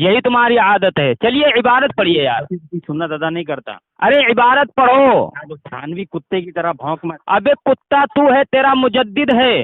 یہی تمہاری عادت ہے. چلیے عبارت پڑھیے یار. سنت ادا نہیں کرتا. ارے عبارت پڑھو. تھانوی کتے کی طرح بھونک مت. ابے کتا تو ہے, تیرا مجدد ہے.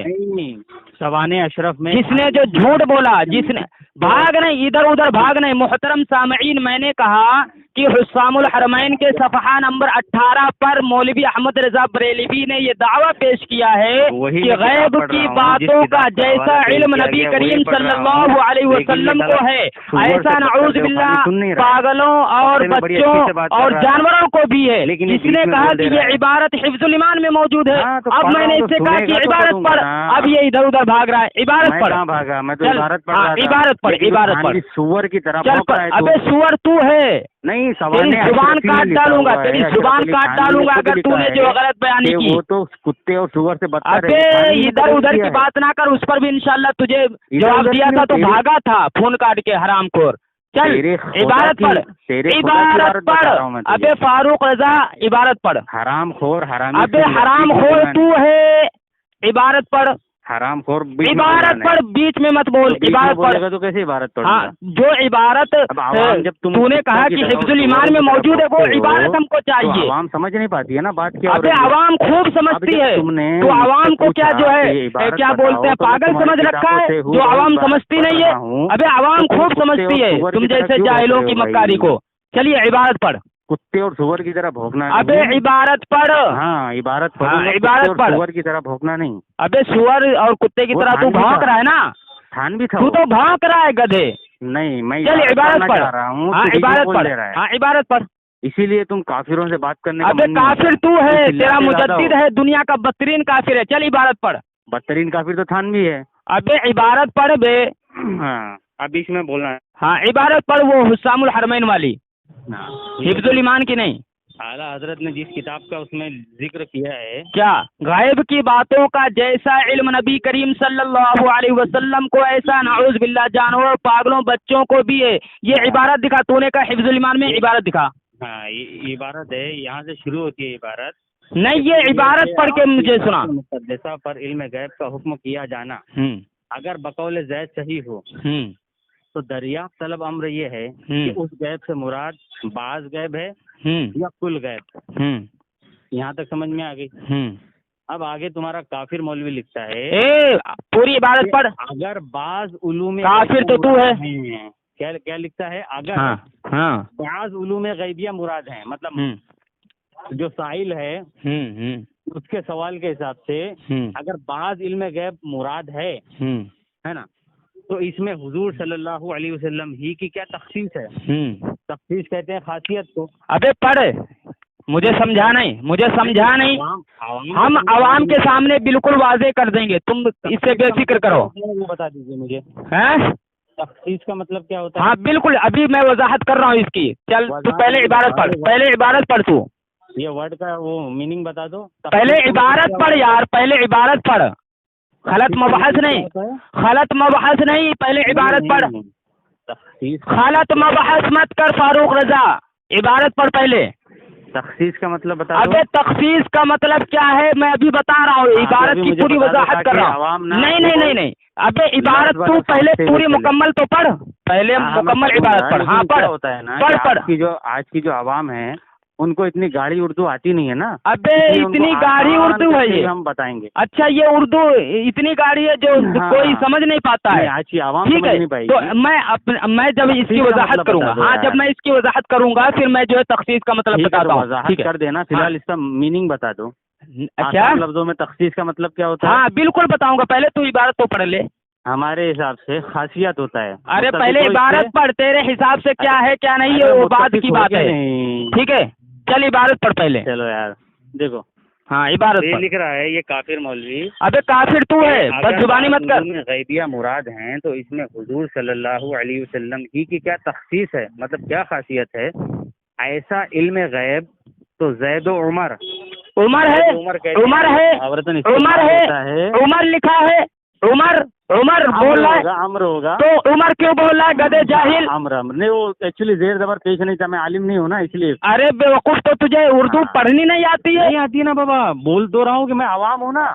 سوانح اشرف میں جس نے جو جھوٹ بولا, جس نے بھاگ نہیں, ادھر ادھر بھاگ نہیں. محترم سامعین, میں نے کہا کہ حسام الحرمین کے صفحہ نمبر 18 پر مولوی احمد رضا بریلوی نے یہ دعویٰ پیش کیا ہے کہ غیب کی باتوں کا جیسا علم نبی کریم صلی اللہ علیہ وسلم کو ہے, ایسا نعوذ باللہ پاگلوں اور بچوں اور جانوروں کو بھی ہے. اس نے کہا کہ یہ عبارت حفظ الایمان میں موجود ہے. اب میں نے اس سے کہا کہ عبارت پڑھ, اب یہ ادھر ادھر بھاگ رہا ہے. عبارت پڑھ. بھاگا میں تو عبارت پڑھ رہا تھا. عبارت پڑھ, عبارت پڑھ. سور کی طرح چل پڑھ. ابے سور تو ہے, نہیں تیری زبان کاٹ ڈالوں گا, تیری زبان کاٹ ڈالوں گا اگر تو نے جو غلط بیانی کی. وہ تو کتے اور سور سے بدتر ہے. ابے ادھر ادھر کی بات نہ کر, اس پر بھی انشاءاللہ تجھے جواب دیا تھا تو بھاگا تھا فون کاٹ کے حرام خور. چل عبارت پڑھ, عبارت پڑھ. ابے فاروق رضا عبارت پڑھ. حرام خور حرام. ابے حرام خور تو ہے, عبارت پڑھ. حرام خور عبارت پڑھ, بیچ میں مت بول. عبارت پڑھ. تو کیسے عبارت پڑھ؟ ہاں, جو عبارت تو نے کہا کہ حفظ الایمان میں موجود ہے وہ عبارت ہم کو چاہیے. عوام سمجھ نہیں پاتی ہے نا بات کیا. ابے عوام خوب سمجھتی ہے, تو عوام کو کیا جو ہے کیا بولتے ہیں پاگل سمجھ رکھا ہے, جو عوام سمجھتی نہیں ہے. ابے عوام خوب سمجھتی ہے تم جیسے جاہلوں کی مکاری کو. چلیے عبارت پڑھ. کتے اور سور کی طرح بھونکنا. ابے عبارت پڑھ. ہاں عبارت پڑھ. عبارت پڑھ. سور کی طرح بھونکنا نہیں. ابے سور اور کتے کی طرح تو بھونک رہا ہے نا. تھانوی تھا, تو بھونک رہا ہے گدھے. نہیں میں عبارت پڑھ رہا ہوں. ہاں عبارت پڑھ. ہاں عبارت پڑھ. اسی لیے تم کافروں سے بات کرنے. ابے کافر تو ہے, تیرا مجدد ہے, دنیا کا بدترین کافر ہے. چل عبارت پڑھ. بدترین کافر تو تھانوی ہے. ابے عبارت پڑھ بے. ہاں اب بیچ میں بولنا ہے. ہاں عبارت پڑھ, وہ حسام الحرمین والی, حفظ الایمان کی نہیں. اعلیٰ حضرت نے جس کتاب کا اس میں ذکر کیا ہے کیا غیب کی باتوں کا جیسا علم نبی کریم صلی اللہ علیہ وسلم کو ایسا نعوذ باللہ جانوروں پاگلوں بچوں کو بھی ہے. یہ عبارت دکھا, تو نے کہا حفظ الایمان میں عبارت دکھا. ہاں یہ عبارت ہے, یہاں سے شروع ہوتی ہے عبارت. نہیں یہ عبارت پڑھ کے مجھے سنا. مقدسہ پر علم غیب کا حکم کیا جانا اگر بقول زید صحیح ہو تو دریافت طلب امر یہ ہے کہ اس غیب سے مراد بعض غیب ہے یا کل غیب. یہاں تک سمجھ میں آ گئی. اب آگے تمہارا کافر مولوی لکھتا ہے پوری عبارت پڑھ. اگر بعض علوم کافر تو ہے. کیا لکھتا ہے؟ اگر بعض علوم غیبیہ مراد ہیں, مطلب جو سائل ہے اس کے سوال کے حساب سے اگر بعض علم غیب مراد ہے نا, تو اس میں حضور صلی اللہ علیہ وسلم ہی کی کیا تخصیص ہے؟ تخصیص کہتے ہیں خاصیت کو. ابے پڑھ, مجھے سمجھا نہیں. ہم عوام کے سامنے بالکل واضح کر دیں گے, تم اس سے بے فکر کرو. وہ بتا دیجیے مجھے تخصیص کا مطلب کیا ہوتا ہے. ہاں بالکل, ابھی میں وضاحت کر رہا ہوں اس کی. چل تو پہلے عبارت پڑھ, پہلے عبارت پڑھ. تو یہ ورڈ کا وہ میننگ بتا دو. پہلے عبارت پڑھ یار, پہلے عبارت پڑھ. غلط مبحث نہیں, پہلے عبارت پڑھ. غلط مبحث مت کر فاروق رضا, عبارت پڑھ پہلے. تخصیص کا مطلب بتا دو. ابے تخصیص کا مطلب کیا ہے میں ابھی بتا رہا ہوں, عبارت کی پوری وضاحت کر رہا ہوں. نہیں ابے عبارت تو پہلے پوری مکمل تو پڑھ, پہلے مکمل عبارت پڑھ. ہاں پڑھ. ہوتا ہے نا آج کی جو عوام ہے ان کو اتنی گاڑی اردو آتی نہیں ہے نا. ابے اتنی گاڑی اردو ہے یہ, ہم بتائیں گے. اچھا یہ اردو اتنی گاڑی ہے جو کوئی سمجھ نہیں پاتا ہے. آج کی عوام ٹھیک ہے, تو میں جب اس کی وضاحت کروں گا, ہاں جب میں اس کی وضاحت کروں گا پھر میں جو ہے تخصیص کا مطلب بتاتا ہوں. وضاحت کر دینا, فی الحال اس کا میننگ بتا دو. کیا لفظوں میں تخصیص کا مطلب کیا ہوتا ہے؟ ہاں بالکل بتاؤں گا, پہلے تو عبارت تو پڑھ لے. ہمارے حساب سے خاصیت ہوتا ہے. ارے پہلے عبارت پڑھ, تیرے حساب سے کیا ہے کیا نہیں ہے وہ بات کی بات ہے. ٹھیک ہے چل عبارت پڑھ پہلے. چلو یار دیکھو, ہاں عبارت یہ لکھ رہا ہے یہ کافر مولوی. ابے کافر تو ہے, بس زبانی مت کر. غیبیہ مراد ہیں تو اس میں حضور صلی اللہ علیہ وسلم ہی کی کیا تخصیص ہے, مطلب کیا خاصیت ہے؟ ایسا علم غیب تو زید و عمر لکھا ہے. عمر بول رہا ہے, عمر ہوگا تو عمر کیوں بول رہا ہے گدے جاہل؟ عمر نہیں, وہ ایکچولی زیر زبر پیش نہیں تھا, میں عالم نہیں ہوں نا اس لیے. ارے بیوقوف, تو تجھے اردو پڑھنی نہیں آتی ہے؟ نہیں آتی نا بابا, بول تو رہا ہوں کہ میں عوام ہوں نا.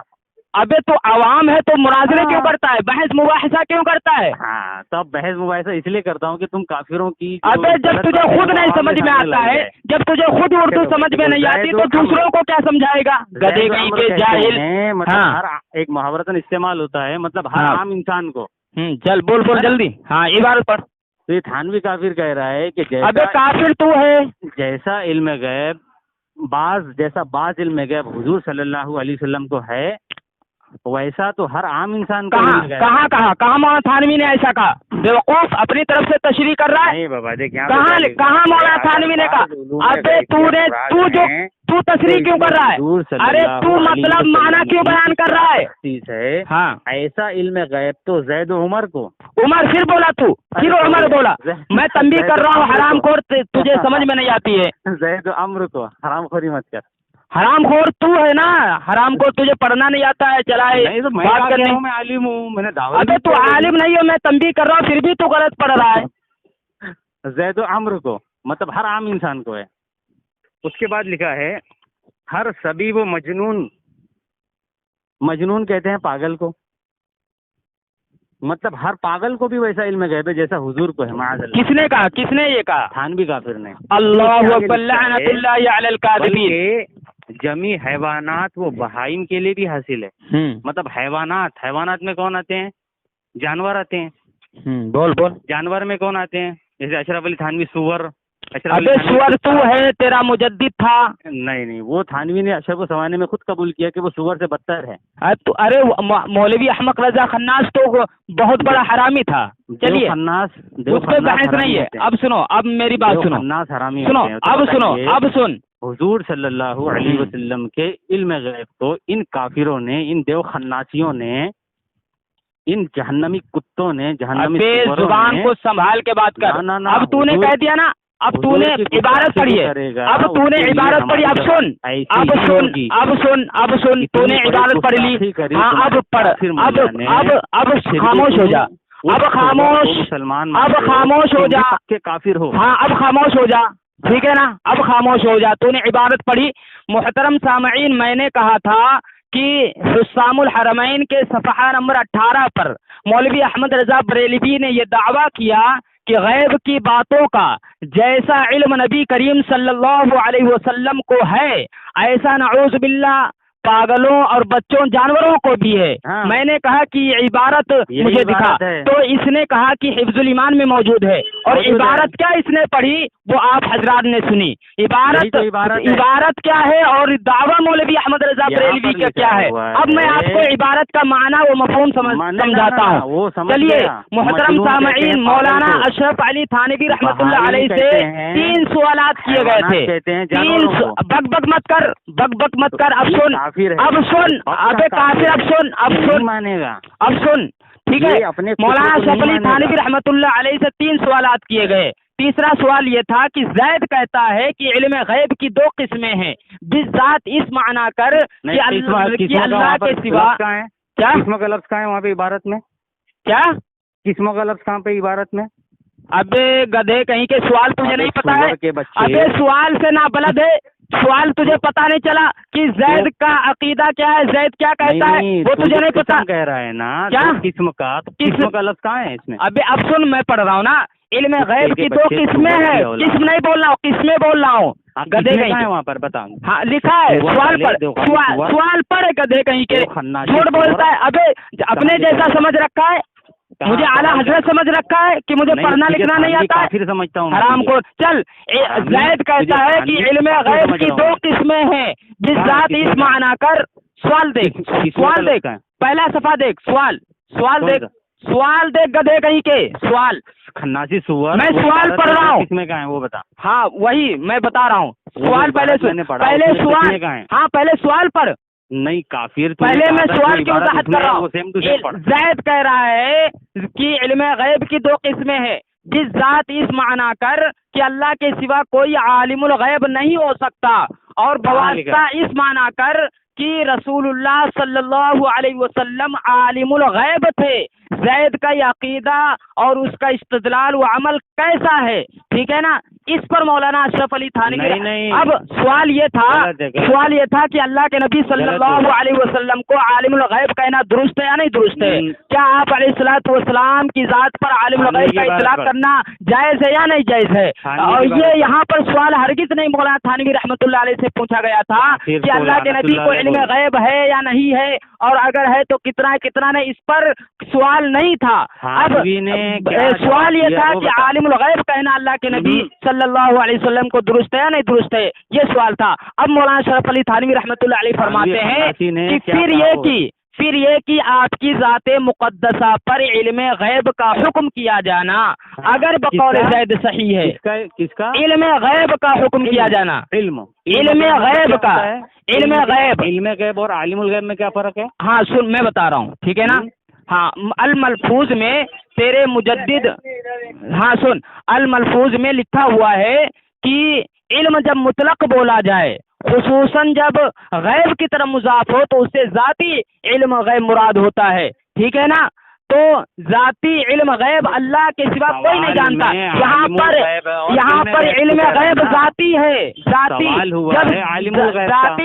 ابے تو عوام ہے تو مناظرے کیوں کرتا ہے, بحث مباحثہ کیوں کرتا ہے؟ ہاں تو اب بحث مباحثہ اس لیے کرتا ہوں کہ تم کافروں کی ابے جب تجھے خود نہیں سمجھ میں آتا ہے, جب تجھے خود اردو سمجھ میں نہیں آتی تو دوسروں کو کیا سمجھائے گا؟ گدھے کہیں کے جاہل. مطلب ہر ایک محاورتاً استعمال ہوتا ہے, مطلب ہر عام انسان کو. چل بول جلدی. ہاں عبارت پڑھ. تو یہ تھانوی کافر کہہ رہا ہے کہ ابے کافر تو ہے. جیسا علم غیب بعض علم غیب حضور صلی اللہ علیہ وسلم کو ہے, ویسا تو ہر عام انسان کو کہاں مولانا تھانوی نے ایسا کہا؟ بیوقوف اپنی طرف سے تشریح کر رہا ہے. نہیں بابا دیکھ کہاں مولانا تھانوی نے کہا؟ ابے تو تشریح کیوں کر رہا ہے؟ ارے تو مطلب معنی کیوں بیان کر رہا ہے؟ چیز ہے ہاں ایسا علم غیب تو زید و عمر کو. عمر پھر بولا تو, پھر عمر بولا. میں تنبیہ کر رہا ہوں حرام خور, تجھے سمجھ میں نہیں آتی ہے. زید و عمر کو حرام خوری مت کر. حرام خور تو ہے نا, حرام خور تجھے پڑھنا نہیں آتا ہے. چلائے بات کرنے میں عالم ہوں, میں نے دعوت. ابے تو عالم نہیں ہے, میں تنبیہ کر رہا ہوں, پھر بھی تو غلط پڑھ رہا ہے. زید و عمر کو مطلب ہر عام انسان کو ہے. اس کے بعد لکھا ہے ہر سبیب و مجنون کہتے ہیں پاگل کو, مطلب ہر پاگل کو بھی ویسا علم غیب ہے جیسا حضور کو ہے. معاذ اللہ. کس نے کہا؟ کس نے یہ کہا؟ تھانوی کافر نے. اللہ اکبر لعنت اللہ علی الکاذبین. جمی حیوانات وہ بہائم کے لیے بھی حاصل ہے. مطلب حیوانات میں کون آتے ہیں؟ جانور آتے ہیں. بول جانور میں کون آتے ہیں؟ جیسے اشرف علی تھانوی سور. ابے سور تو ہے, تیرا مجدد تھا. نہیں, وہ تھانوی نے اشرف زمانے میں خود قبول کیا کہ وہ سور سے بدتر ہے. ارے مولوی احمق رضا خناس تو بہت بڑا حرامی تھا. چلیے اس پہ بحث نہیں ہے. اب سنو, اب میری بات سنو. خناس حرامی سنو, اب سن. حضور صلی اللہ علیہ وسلم کے علم غیب کو ان کافروں نے, ان دیو خناسیوں نے, ان جہنمی کتوں نے, جہنمی زبان کو سنبھال کے بات کر. اب تو نے کہہ دیا نا, اب تو نے عبارت پڑھی ہے, اب تو نے عبارت پڑھی. اب سن تو نے عبارت پڑھ لی. ہاں اب پڑھ. اب خاموش ہو جا. اب خاموش ہو جا. کافر ہو. ہاں اب خاموش ہو جا, ٹھیک ہے نا. اب خاموش ہو جا. تو نے عبارت پڑھی. محترم سامعین, میں نے کہا تھا کہ حسام الحرمین کے صفحہ نمبر 18 پر مولوی احمد رضا بریلوی نے یہ دعویٰ کیا کہ غیب کی باتوں کا جیسا علم نبی کریم صلی اللہ علیہ وسلم کو ہے, ایسا نعوذ باللہ پاگلوں اور بچوں جانوروں کو بھی ہے. میں نے کہا کہ یہ عبارت مجھے دکھا, تو اس نے کہا کہ حفظ الایمان میں موجود ہے. اور عبارت کیا اس نے پڑھی وہ آپ حضرات نے سنی. عبارت کیا ہے اور دعویٰ مولوی احمد رضا بریلوی کا کیا ہے. اب میں آپ کو عبارت کا معنی و مفہوم سمجھاتا ہوں. چلیے محترم سامعین, مولانا اشرف علی تھانوی رحمۃ اللہ علیہ سے 3 سوالات کیے گئے تھے. بک مت کر. اب سن ابے کافر, اب سن ٹھیک ہے. مولانا اشرف علی تھانوی رحمۃ اللہ علیہ سے 3 سوالات کیے گئے. تیسرا سوال یہ تھا کہ زید کہتا ہے کہ علم غیب کی 2 قسمیں ہیں, بالذات اس معنی کر کہ اللہ کے سوا. کیا قسموں کا لفظ کہاں ہے وہاں پہ عبارت میں؟ کیا قسموں کا لفظ کہاں پہ عبارت میں؟ ابے گدھے کہیں کے سوال تجھے نہیں پتا ہے. ابے سوال سے نہ بلد ہے. سوال تجھے پتا نہیں چلا کہ زید کا عقیدہ کیا ہے, زید کیا کہتا ہے, وہ تجھے نہیں پتا. کہہ رہا ہے نا کیا قسم کا لفظ کہاں ہے اس میں؟ ابے اب سن, میں پڑھ رہا ہوں نا. علم غیب کی 2 قسمیں ہیں. قسم نہیں بول رہا ہوں, قسمیں بول رہا ہوں. گدھے کہیں ہے وہاں پر بتا. ہاں لکھا ہے. سوال پڑھ گدھے کہیں کے. جھوٹ بولتا ہے. ابے اپنے جیسا سمجھ رکھا ہے, مجھے اعلیٰ حضرت سمجھ رکھا ہے کہ مجھے پڑھنا لکھنا نہیں آتا ہے. پھر سمجھتا ہوں حرام کو. چل زید کہتا ہے کہ علم غیب کی 2 قسمیں ہیں, جس ذات اس معنی کر. سوال دیکھ پہلا صفحہ دیکھ. سوال دیکھ گدھے کہیں کے. سوال خناسی سور. میں سوال پڑھ رہا ہوں. کس میں کہاں ہے وہ بتا. ہاں وہی میں بتا رہا ہوں. سوال پہلے سوال. ہاں پہلے سوال پڑھ. نہیں کافر, پہلے میں سوال کی وضاحت کر رہا ہوں. زید کہہ رہا ہے کہ علم غیب کی 2 قسمیں ہیں, جس ذات اس معنی کر کہ اللہ کے سوا کوئی عالم الغیب نہیں ہو سکتا, اور بواسطہ اس معنی کر کہ رسول اللہ صلی اللہ علیہ وسلم عالم الغیب تھے. زید کا یہ عقیدہ اور اس کا استدلال و عمل کیسا ہے, ٹھیک ہے نا. اس پر مولانا اشرف علی تھانوی نہیں، اب سوال یہ تھا کہ اللہ کے نبی صلی اللہ علیہ وسلم کو عالم الغیب کہنا درست ہے یا نہیں درست ہے؟ کیا آپ علیہ الصلوۃ والسلام کی ذات پر عالم الغیب کا اطلاق کرنا جائز ہے یا نہیں جائز ہے؟ اور یہ یہاں پر سوال ہرگز نہیں مولانا تھانوی رحمۃ اللہ علیہ سے پوچھا گیا تھا کہ اللہ کے نبی کو علم غیب ہے یا نہیں ہے، اور اگر ہے تو کتنا نہیں، اس پر سوال نہیں تھا۔ اب سوال یہ تھا کہ عالم الغیب کہنا اللہ کے نبی صلی اللہ علیہ وسلم کو درست ہے یا نہیں درست ہے، یہ سوال تھا۔ اب مولانا اشرف علی تھانوی رحمۃ اللہ علیہ فرماتے ہیں کہ پھر یہ کہ آپ کی ذات مقدسہ پر علم غیب کا حکم کیا جانا اگر بقول زید صحیح ہے، کس کا علم غیب کا حکم کیا جانا، علم غیب کا، علم غیب اور عالم الغیب میں کیا فرق ہے؟ ہاں سن، میں بتا رہا ہوں، ٹھیک ہے نا؟ ہاں الملفوظ میں تیرے مجدد، ہاں سن، الملفوظ میں لکھا ہوا ہے کہ علم جب مطلق بولا جائے، خصوصاً جب غیب کی طرف مضاف ہو تو اس سے ذاتی علم غیب مراد ہوتا ہے، ٹھیک ہے نا؟ تو ذاتی علم غیب اللہ کے سوا کوئی نہیں جانتا۔ یہاں پر علم غیب ذاتی ہے، ذاتی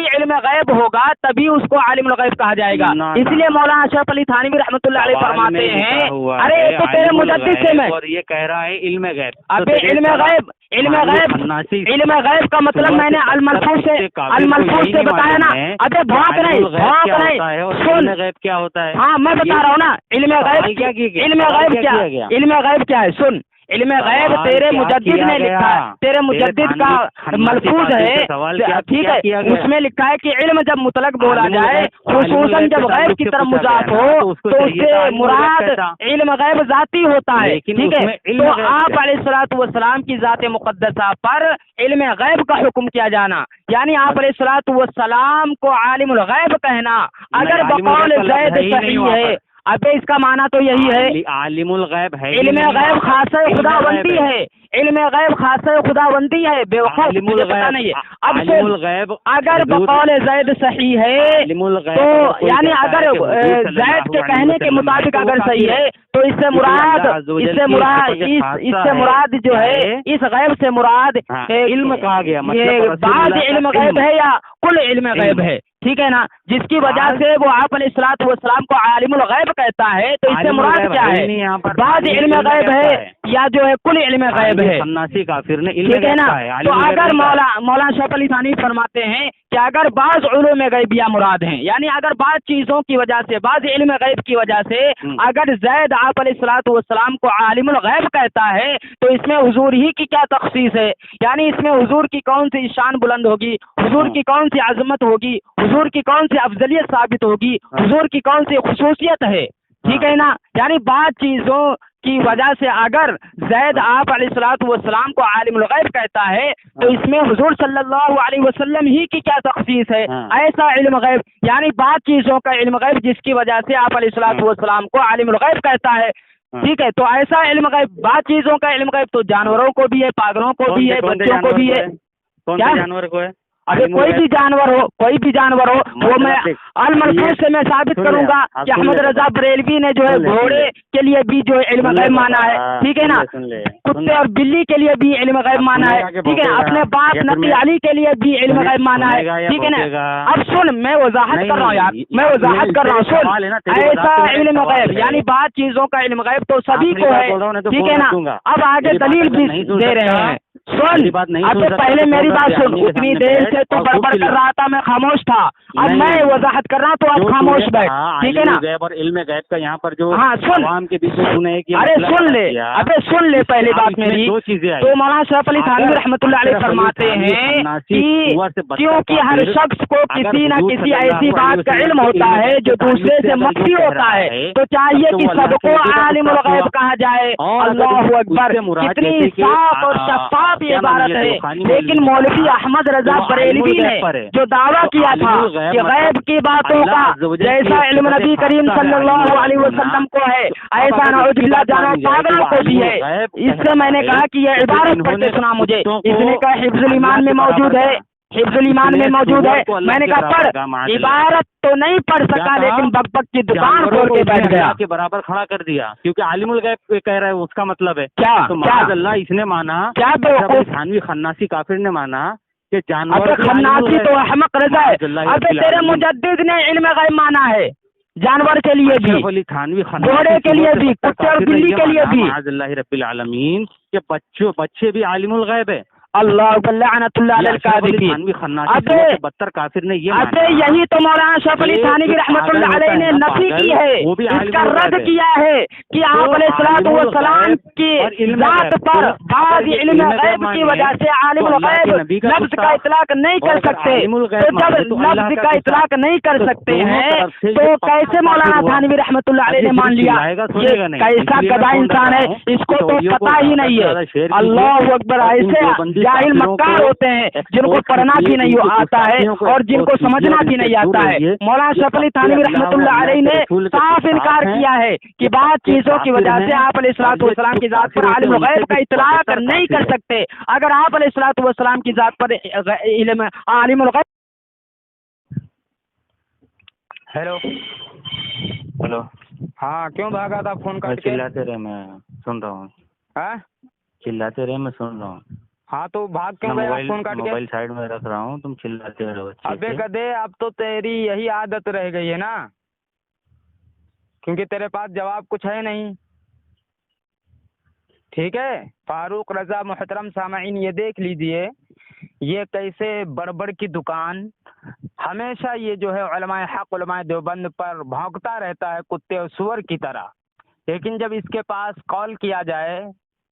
علم غیب ہوگا تبھی اس کو عالم الغیب کہا جائے گا۔ اس لیے مولانا اشرف علی تھانوی رحمۃ اللہ علیہ فرماتے ہیں، ارے تو تیرے مجدد سے میں یہ کہہ رہا ہے علم غیب، ابھی علم غیب کا مطلب میں نے الملفوظ سے بتایا نا، ابھی بھونک نہیں، سن غیب کیا ہوتا ہے؟ ہاں میں بتا رہا ہوں نا، علم غیب کیا ہے؟ سن، علم غیب تیرے مجدد نے لکھا ہے، تیرے مجدد کا ملفوظ ہے، ٹھیک ہے، اس میں لکھا ہے کہ علم جب مطلق بولا جائے، خصوصاً جب غیب کی طرف مضاف ہو تو اس سے مراد علم غیب ذاتی ہوتا ہے، ٹھیک ہے؟ تو آپ علیہ الصلوۃ والسلام کی ذات مقدسہ پر علم غیب کا حکم کیا جانا، یعنی آپ علیہ الصلوۃ والسلام کو عالم الغیب کہنا اگر بقول زید صحیح ہے، ابھی اس کا معنی تو یہی ہے، عالم الغیب ہے، علم غیب خاصہ خدا بندی ہے، علم غیب خاصہ خدا بندی ہے، بے وقوف مجھے پتا نہیں ہے۔ اب الغیب اگر بقول زید صحیح ہے تو یعنی اگر زید کے کہنے کے مطابق اگر صحیح ہے تو اس سے مراد جو ہے، اس غیب سے مراد علم کہا گیا، بعض علم غیب ہے یا کل علم غیب ہے، ٹھیک ہے نا؟ جس کی وجہ سے وہ آپ علیہ الصلوۃ والسلام کو عالم الغیب کہتا ہے، تو اس سے مراد کیا ہے؟ بعض علم غیب ہے یا جو ہے کل علم غیب ہے، ٹھیک ہے نا؟ تو اگر مولانا اشرف علی تھانوی فرماتے ہیں کہ اگر بعض علوم غیبیہ مراد ہیں، یعنی اگر بعض چیزوں کی وجہ سے، بعض علم غیب کی وجہ سے اگر زید آپ علیہ الصلوۃ والسلام کو عالم الغیب کہتا ہے تو اس میں حضور ہی کی کیا تخصیص ہے؟ یعنی اس میں حضور کی کون سی شان بلند ہوگی، حضور کی کون سی عظمت ہوگی، حضور کی کون سی افضلیت ثابت ہوگی، حضور کی کون سی خصوصیت ہے، ٹھیک ہے نا؟ یعنی بعض چیزوں کی وجہ سے اگر زید آپ علیہ الصلوۃ والسلام کو عالم الغیب کہتا ہے تو اس میں حضور صلی اللہ علیہ وسلم ہی کی کیا تخصیص ہے؟ ایسا علم غیب، یعنی بعض چیزوں کا علم غیب جس کی وجہ سے آپ علیہ الصلوۃ والسلام کو عالم الغیب کہتا ہے، ٹھیک ہے؟ تو ایسا علم غیب، بعض چیزوں کا علم غیب تو جانوروں کو بھی ہے، پاگلوں کو بھی ہے، بچوں کو بھی ہے۔ کیا جانور کو ہے؟ ارے کوئی بھی جانور ہو وہ میں الملفوظ سے میں ثابت کروں گا کہ احمد رضا بریلوی نے جو ہے گھوڑے کے لیے بھی جو علم غیب مانا ہے، ٹھیک ہے نا؟ کتے اور بلی کے لیے بھی علم غیب مانا ہے، ٹھیک ہے؟ اپنے باپ نبی علی کے لیے بھی علم غیب مانا ہے، ٹھیک ہے نا؟ اب سن، میں وضاحت کر رہا ہوں یار، میں وضاحت کر رہا ہوں، سن، ایسا علم غیب یعنی بعض چیزوں کا علم غیب تو سبھی کو ہے، ٹھیک ہے نا؟ اب آگے دلیل بھی دے رہے ہیں، سن، اب پہلے میری بات سن، اتنی دیر سے تو بڑبڑ کر رہا تھا، میں خاموش تھا، اب میں وضاحت کر رہا ہوں تو آپ خاموش بیٹھ، ٹھیک ہے نا؟ غیب اور علم غیب کا یہاں پر جو ہاں سن، عوام کے بیچ میں سنے کہ ارے سن لے، ابے سن لے پہلی بات میری، تو مولانا اشرف علی تھانوی رحمۃ اللہ علیہ فرماتے ہیں کہ کیونکہ ہر شخص کو کسی نہ کسی ایسی بات کا علم ہوتا ہے جو دوسرے سے مخفی ہوتا ہے، تو چاہیے کہ سب کو عالم الغیب کہا جائے۔ اللہ اکبر، کتنی صاف اور شفاف یہ عبارت ہے، لیکن مولوی احمد رضا بریلوی نے جو دعویٰ کیا تھا کہ غیب کی باتوں کا جیسا علم نبی کریم صلی اللہ علیہ وسلم کو ہے ایسا نعوذ باللہ جانو پاگلوں کو بھی ہے، اس سے میں نے کہا کہ یہ عبارت پڑھ کے سنا مجھے، اس نے کہا حفظ الایمان میں موجود ہے، حفظ الایمان میں موجود ہے. میں نے کہا پڑھ. عبارت تو نہیں پڑھ سکا لیکن بک بک کی دکان کھول کے بیٹھ گیا. کے برابر کھڑا کر دیا کیونکہ عالم الغیب کہہ رہا ہے اس کا مطلب ہے کیا تو معاذ اللہ اس نے مانا کیا تھانوی خناسی کافر نے مانا کہ جانور خناسی تو احمق رضا ہے. اب تیرے مجدد نے علم غیب مانا ہے جانور کے لیے بھی, گھوڑے کے لیے بھی, کتے اور بلی کے لیے بھی. معاذ اللہ رب العالمین کہ بچے بھی عالم الغیب ہے. اللہ لعنت اللہ علی الکاذبین. بدتر کافر نے یہ اب یہی تو مولانا شریف علی تھانوی رحمۃ اللہ علیہ نے نفی کی ہے, اس کا رد کیا ہے کہ آپ علیہ الصلوۃ والسلام کی ذات پر بعض علم غیب کی وجہ سے عالم الغیب لفظ کا اطلاق نہیں کر سکتے. تو جب لفظ کا اطلاق نہیں کر سکتے ہیں تو کیسے مولانا تھانوی رحمۃ اللہ علیہ نے مان لیا؟ یہ کیسا گدھا انسان ہے, اس کو تو پتہ ہی نہیں ہے. اللہ اکبر. ایسے جاہل مکار ہوتے ہیں جن کو پڑھنا بھی نہیں آتا ہے اور جن کو سمجھنا بھی نہیں آتا ہے. مولانا شریف علی تھانوی رحمۃ اللہ علیہ نے صاف انکار کیا ہے کہ بعض چیزوں کی وجہ سے آپ علیہ الصلوۃ والسلام کی ذات پر عالم الغیب کا اطلاق نہیں کر سکتے. اگر آپ علیہ الصلوۃ والسلام کی ذات پر علم عالم الغیب. ہیلو. ہاں کیوں بھاگا تھا فون کر کے؟ چلاتے رہے میں سن رہا ہوں. چلاتے رہے میں سن رہا ہوں. ہاں تو بھاگ کیوں گیا فون کاٹ کے؟ موبائل سائڈ میں رکھ رہا ہوں, تم چلاتے رہو. ابے گدے اب تو تیری یہی عادت رہ گئی ہے نا, کیونکہ تیرے پاس جواب کچھ ہے نہیں. ٹھیک ہے فاروق رضا محترم سامعین, یہ دیکھ لیجئے یہ کیسے بڑبڑ کی دکان ہمیشہ یہ جو ہے علماء حق علماء دیوبند پر بھونکتا رہتا ہے کتے اور سور کی طرح. لیکن جب اس کے پاس کال کیا جائے,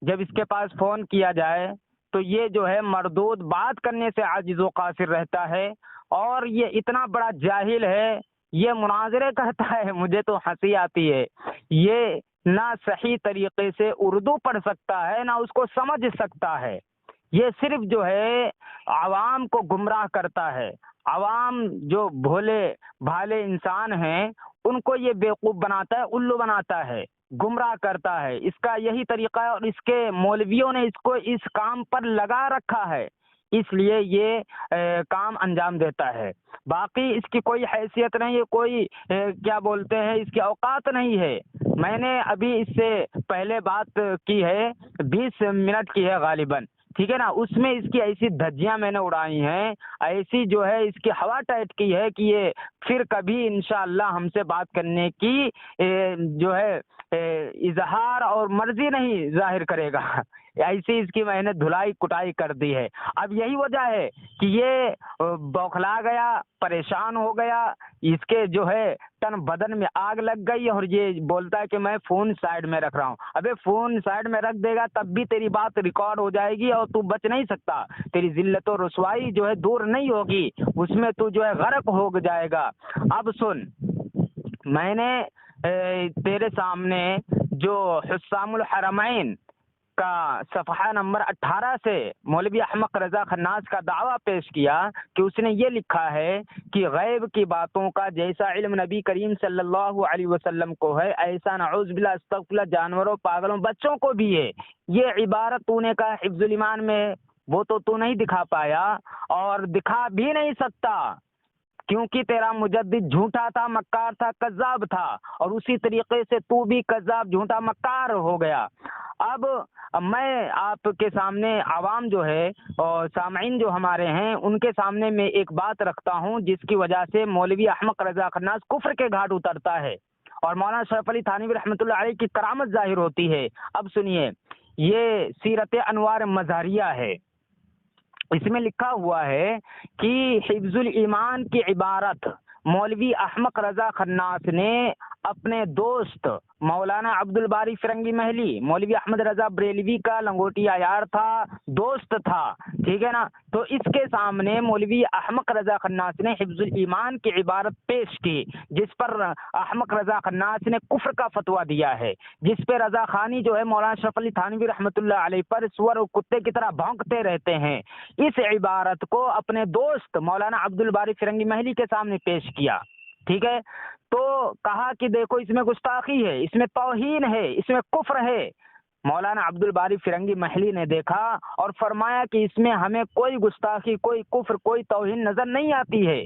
جب اس کے پاس فون کیا جائے تو یہ جو ہے مردود بات کرنے سے عاجز و قاصر رہتا ہے. اور یہ اتنا بڑا جاہل ہے, یہ مناظرے کرتا ہے. مجھے تو ہنسی آتی ہے. یہ نہ صحیح طریقے سے اردو پڑھ سکتا ہے نہ اس کو سمجھ سکتا ہے. یہ صرف جو ہے عوام کو گمراہ کرتا ہے. عوام جو بھولے بھالے انسان ہیں ان کو یہ بیوقوف بناتا ہے, الو بناتا ہے, گمراہ کرتا ہے. اس کا یہی طریقہ ہے اور اس کے مولویوں نے اس کو اس کام پر لگا رکھا ہے, اس لیے یہ کام انجام دیتا ہے. باقی اس کی کوئی حیثیت نہیں ہے, کوئی کیا بولتے ہیں اس کی اوقات نہیں ہے. میں نے ابھی اس سے پہلے بات کی ہے 20 منٹ کی ہے غالباً, ٹھیک ہے نا, اس میں اس کی ایسی دھجیاں میں نے اڑائی ہیں, ایسی جو ہے اس کی ہوا ٹائٹ کی ہے کہ یہ پھر کبھی انشاءاللہ ہم سے بات کرنے کی جو ہے اظہار اور مرضی نہیں ظاہر کرے گا. ایسی اس کی میں نے دھلائی کٹائی کر دی ہے. اب یہی وجہ ہے کہ یہ بوکھلا گیا, پریشان ہو گیا, اس کے جو ہے تن بدن میں آگ لگ گئی اور یہ بولتا ہے کہ میں فون سائڈ میں رکھ رہا ہوں. ابے فون سائڈ میں رکھ دے گا تب بھی تیری بات ریکارڈ ہو جائے گی اور تو بچ نہیں سکتا. تیری ذلت و رسوائی جو ہے دور نہیں ہوگی, اس میں تو جو ہے غرق ہو جائے گا. اب سن, میں نے تیرے سامنے جو حسام الحرمین کا صفحہ نمبر 18 سے مولوی احمق رضا خناس کا دعویٰ پیش کیا کہ اس نے یہ لکھا ہے کہ غیب کی باتوں کا جیسا علم نبی کریم صلی اللہ علیہ وسلم کو ہے ایسا نعوذ باللہ استغفر اللہ جانوروں, پاگلوں, بچوں کو بھی ہے. یہ عبارت تو نے کہا حفظ الایمان میں, وہ تو نہیں دکھا پایا اور دکھا بھی نہیں سکتا کیونکہ تیرا مجدد جھوٹا تھا, مکار تھا, کذاب تھا, اور اسی طریقے سے تو بھی کذاب, جھوٹا, مکار ہو گیا. اب میں آپ کے سامنے عوام جو ہے اور سامعین جو ہمارے ہیں ان کے سامنے میں ایک بات رکھتا ہوں جس کی وجہ سے مولوی احمق رضا خناس کفر کے گھاٹ اترتا ہے اور مولانا شریف علی تھانوی رحمۃ اللہ علیہ کی کرامت ظاہر ہوتی ہے. اب سنیے, یہ سیرت انوار مزاریہ ہے, اس میں لکھا ہوا ہے کہ حفظ الایمان کی عبارت مولوی احمق رضا خناس نے اپنے دوست مولانا عبد الباری فرنگی محلی, مولوی احمد رضا بریلوی کا لنگوٹی عیار تھا, دوست تھا, ٹھیک ہے نا, تو اس کے سامنے مولوی احمق رضا خناس نے حفظ الایمان کی عبارت پیش کی جس پر احمق رضا خناس نے کفر کا فتویٰ دیا ہے, جس پہ رضا خانی جو ہے مولانا شریف علی تھانوی رحمۃ اللہ علیہ پر سور و کتے کی طرح بھونکتے رہتے ہیں. اس عبارت کو اپنے دوست مولانا عبد الباری فرنگی محلی کے سامنے پیش کیا, ٹھیک ہے, تو کہا کہ دیکھو اس میں گستاخی ہے, اس میں توہین ہے, اس میں کفر ہے. مولانا عبد الباری فرنگی محلی نے دیکھا اور فرمایا کہ اس میں ہمیں کوئی گستاخی، کوئی کفر، کوئی توہین نظر نہیں آتی ہے۔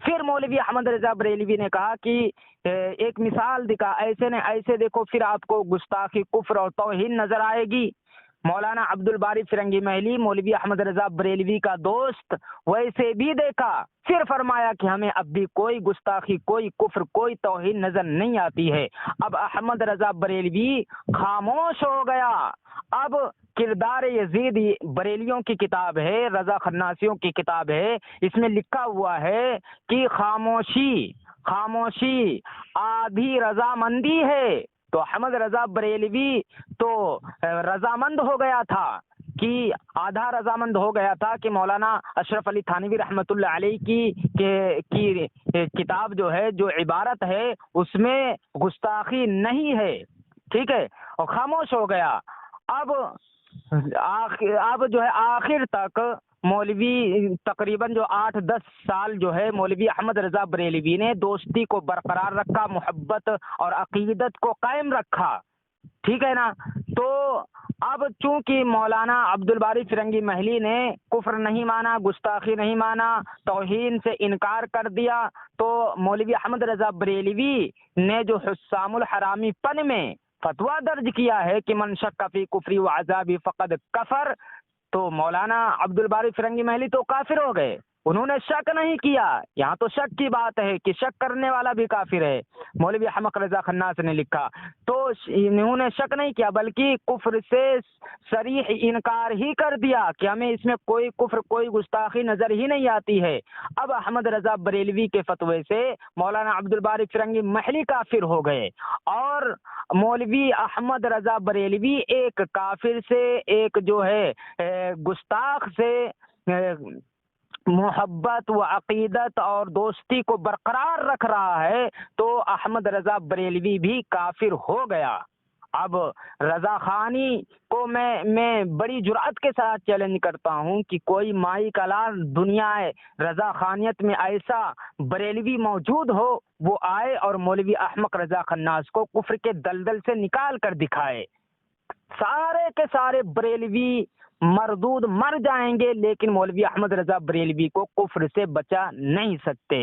پھر مولوی احمد رضا بریلوی نے کہا کہ ایک مثال دکھا، ایسے نے ایسے دیکھو، پھر آپ کو گستاخی، کفر اور توہین نظر آئے گی۔ مولانا عبد الباری فرنگی محلی مولوی احمد رضا بریلوی کا دوست ویسے بھی دیکھا، پھر فرمایا کہ ہمیں اب بھی کوئی گستاخی، کوئی کفر، کوئی توہین نظر نہیں آتی ہے۔ اب احمد رضا بریلوی خاموش ہو گیا۔ اب کردار یزید بریلیوں کی کتاب ہے، رضا خناسیوں کی کتاب ہے، اس میں لکھا ہوا ہے کہ خاموشی آدھی رضامندی ہے۔ تو احمد رضا بریلوی تو رضامند ہو گیا تھا، کہ آدھا رضامند ہو گیا تھا کہ مولانا اشرف علی تھانوی رحمۃ اللہ علیہ کی کتاب جو ہے، جو عبارت ہے، اس میں گستاخی نہیں ہے، ٹھیک ہے، اور خاموش ہو گیا۔ اب جو ہے آخر تک مولوی تقریباً جو 8-10 سال جو ہے مولوی احمد رضا بریلوی نے دوستی کو برقرار رکھا، محبت اور عقیدت کو قائم رکھا، ٹھیک ہے نا۔ تو اب چونکہ مولانا عبد الباری فرنگی محلی نے کفر نہیں مانا، گستاخی نہیں مانا، توہین سے انکار کر دیا، تو مولوی احمد رضا بریلوی نے جو حسام الحرامی پن میں فتویٰ درج کیا ہے کہ من شک فی کفری و عذابی فقد کفر، تو مولانا عبد الباری فرنگی محلی تو کافر ہو گئے، انہوں نے شک نہیں کیا۔ یہاں تو شک کی بات ہے کہ شک کرنے والا بھی کافر ہے۔ مولوی احمد رضا خناس نے لکھا، تو انہوں نے شک نہیں کیا بلکہ کفر سے صریح انکار ہی کر دیا کہ ہمیں اس میں کوئی کفر، کوئی گستاخی نظر ہی نہیں آتی ہے۔ اب احمد رضا بریلوی کے فتوے سے مولانا عبد الباری فرنگی محلی کافر ہو گئے، اور مولوی احمد رضا بریلوی ایک کافر سے، ایک جو ہے گستاخ سے محبت و عقیدت اور دوستی کو برقرار رکھ رہا ہے، تو احمد رضا بریلوی بھی کافر ہو گیا۔ اب رضا خانی کو میں بڑی جرأت کے ساتھ چیلنج کرتا ہوں کہ کوئی مائی کلال دنیا رضا خانیت میں ایسا بریلوی موجود ہو، وہ آئے اور مولوی احمد رضا خناس کو کفر کے دلدل سے نکال کر دکھائے۔ سارے کے سارے بریلوی مردود مر جائیں گے، لیکن مولوی احمد رضا بریلوی کو کفر سے بچا نہیں سکتے۔